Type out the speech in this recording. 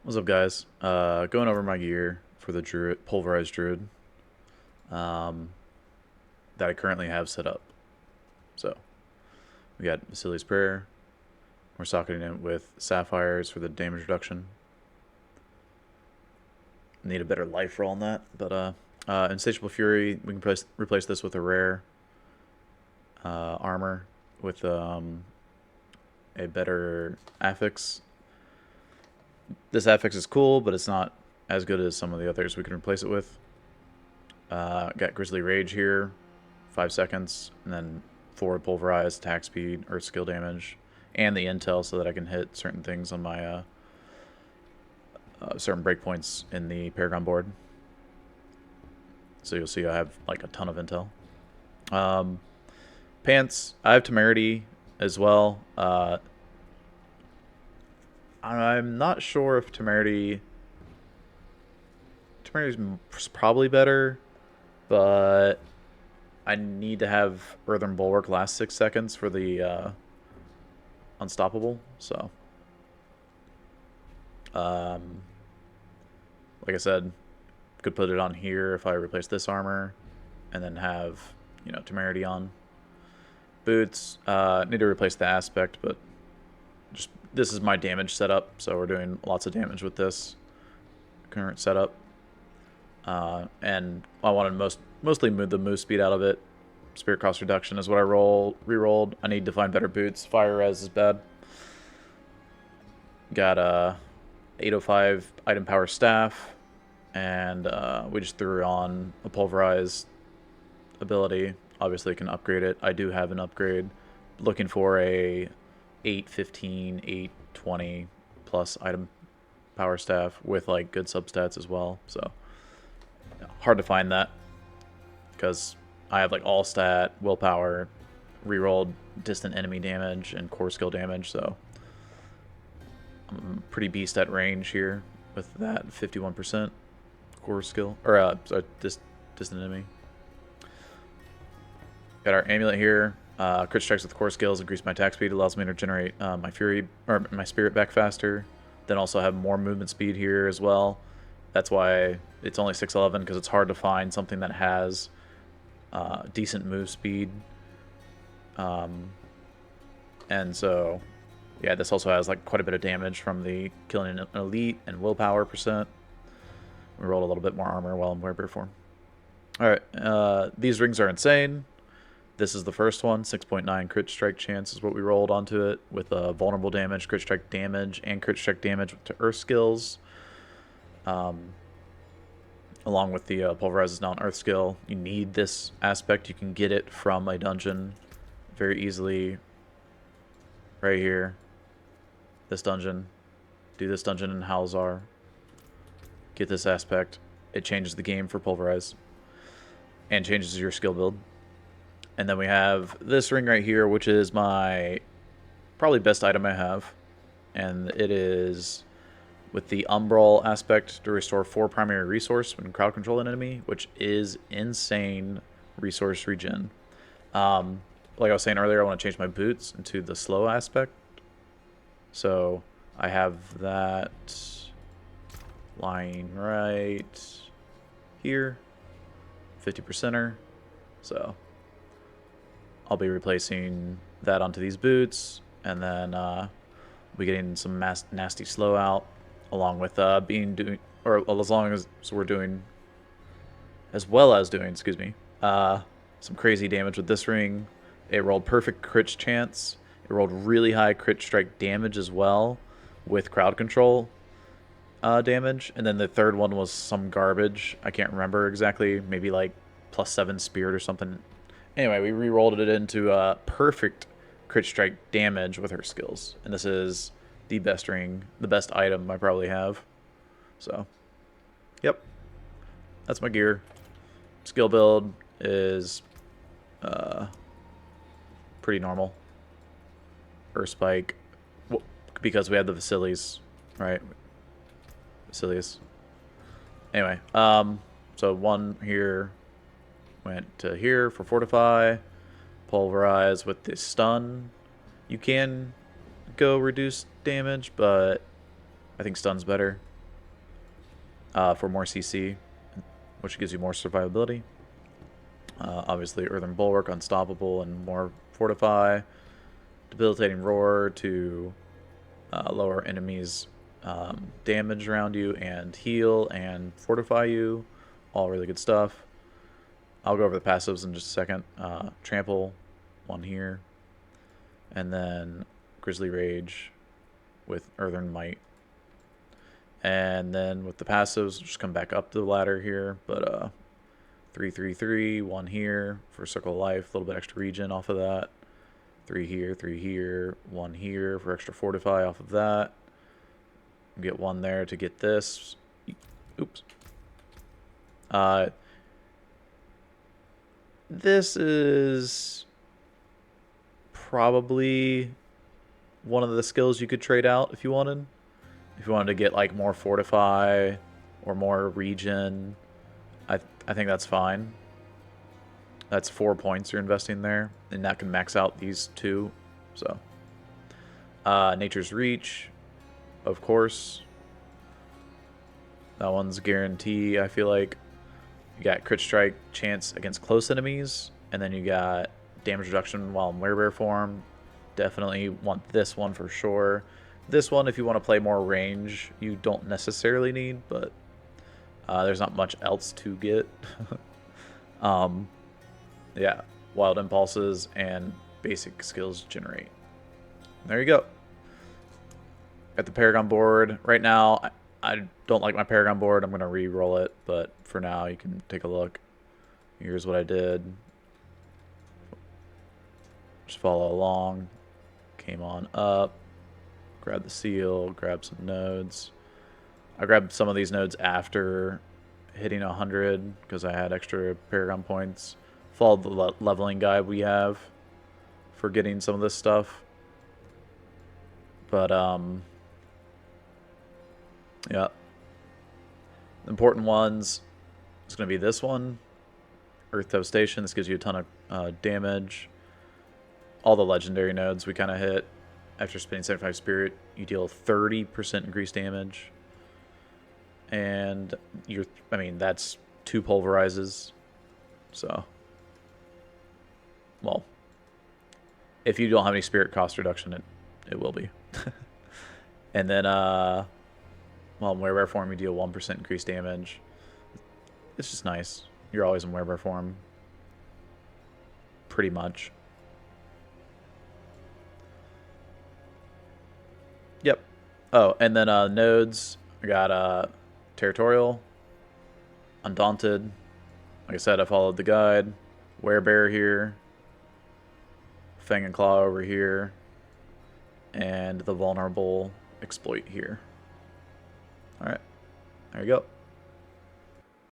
What's up, guys? Going over my gear for the Druid, Pulverize Druid, um, that I currently have set up. So, we got Vasili's Prayer. We're socketing it with Sapphires for the damage reduction. Need a better life roll on that, but Insatiable Fury, we can replace this with a rare armor with a better affix. This affix is cool, but it's not as good as some of the others we can replace it with. Got Grizzly Rage here, 5 seconds, and then forward Pulverize, attack speed, earth skill damage, and the intel so that I can hit certain things on my certain breakpoints in the Paragon board. So you'll see I have like a ton of intel. Pants, I have Temerity as well. I'm not sure if Temerity's probably better, but I need to have Earthen Bulwark last 6 seconds for the Unstoppable, so like I said, could put it on here if I replace this armor, and then have, Temerity on. Boots, need to replace the aspect, but just this is my damage setup, so we're doing lots of damage with this current setup. And I wanted mostly move the move speed out of it. Spirit cost reduction is what I re-rolled. I need to find better boots. Fire res is bad. Got a 805 item power staff, and we just threw on a pulverize ability. Obviously, I can upgrade it. I do have an upgrade. Looking for a 815, 820 plus item power staff with like good substats as well. So hard to find that because I have like all stat, willpower, rerolled distant enemy damage, and core skill damage. So I'm pretty beast at range here with that 51% core skill, or sorry, distant enemy. Got our amulet here. Crit strikes with core skills increase my attack speed, allows me to generate my fury or my spirit back faster. Then also have more movement speed here as well. That's why it's only 611, because it's hard to find something that has decent move speed. And so, yeah, this also has like quite a bit of damage from the killing an elite and willpower percent. We rolled a little bit more armor while in werebear form. All right, these rings are insane. This is the first one, 6.9 crit strike chance is what we rolled onto it, with vulnerable damage, crit strike damage, and crit strike damage to earth skills. Along with the Pulverizes now an earth skill. You need this aspect. You can get it from a dungeon very easily. Right here. This dungeon. Do this dungeon in Halzar. Get this aspect. It changes the game for Pulverize. And changes your skill build. And then we have this ring right here, which is my probably best item I have. And it is with the Umbral aspect to restore 4 primary resource when crowd control an enemy, which is insane resource regen. Like I was saying earlier, I want to change my boots into the slow aspect. So I have that lying right here, 50%er. So I'll be replacing that onto these boots, and then we'll be getting some nasty slow out, along with as well as doing, excuse me, some crazy damage with this ring. It rolled perfect crit chance. It rolled really high crit strike damage as well, with crowd control damage. And then the third one was some garbage. I can't remember exactly. Maybe like +7 spirit or something. Anyway, we re-rolled it into perfect crit strike damage with her skills. And this is the best ring, the best item I probably have. So, yep. That's my gear. Skill build is pretty normal. Earth Spike, because we have the Vasili's, right? Vasili's. Anyway, so one here went to here for Fortify. Pulverize with the stun. You can go reduce damage, but I think stun's better. for more CC, which gives you more survivability. Obviously, Earthen Bulwark, Unstoppable, and more Fortify. Debilitating Roar to lower enemies' damage around you and heal and fortify you. All really good stuff. I'll go over the passives in just a second. Trample, one here. And then Grizzly Rage with Earthen Might. And then with the passives, just come back up the ladder here. But 3/3/3, one here for Circle of Life, a little bit extra regen off of that. 3 here, 1 here for extra fortify off of that. Get 1 there to get this. Oops. This is probably one of the skills you could trade out if you wanted. If you wanted to get like more fortify or more regen, I think that's fine. That's 4 points you're investing there, and that can max out these 2. So, Nature's Reach, of course. That one's guarantee. I feel like you got crit strike chance against close enemies, and then you got damage reduction while in werebear form. Definitely want this one for sure. This one, if you want to play more range, you don't necessarily need, but there's not much else to get. Yeah, Wild Impulses and basic skills generate. There you go. Got the Paragon board. Right now, I don't like my Paragon board. I'm going to re-roll it, but for now, you can take a look. Here's what I did. Just follow along. Came on up. Grab the seal. Grab some nodes. I grabbed some of these nodes after hitting 100 because I had extra Paragon points. Followed the leveling guide we have for getting some of this stuff. But, yeah. The important ones is going to be this one. Earth Devastation. This gives you a ton of damage. All the legendary nodes we kind of hit. After spending 75 spirit, you deal 30% increased damage. And that's 2 pulverizes. So, well, if you don't have any spirit cost reduction, it will be. And then, well, in werebear form, you deal 1% increased damage. It's just nice. You're always in werebear form. Pretty much. Yep. Oh, and then nodes. I got Territorial, Undaunted. Like I said, I followed the guide. Werebear here. Fang and Claw over here. And the Vulnerable Exploit here. Alright. There you go.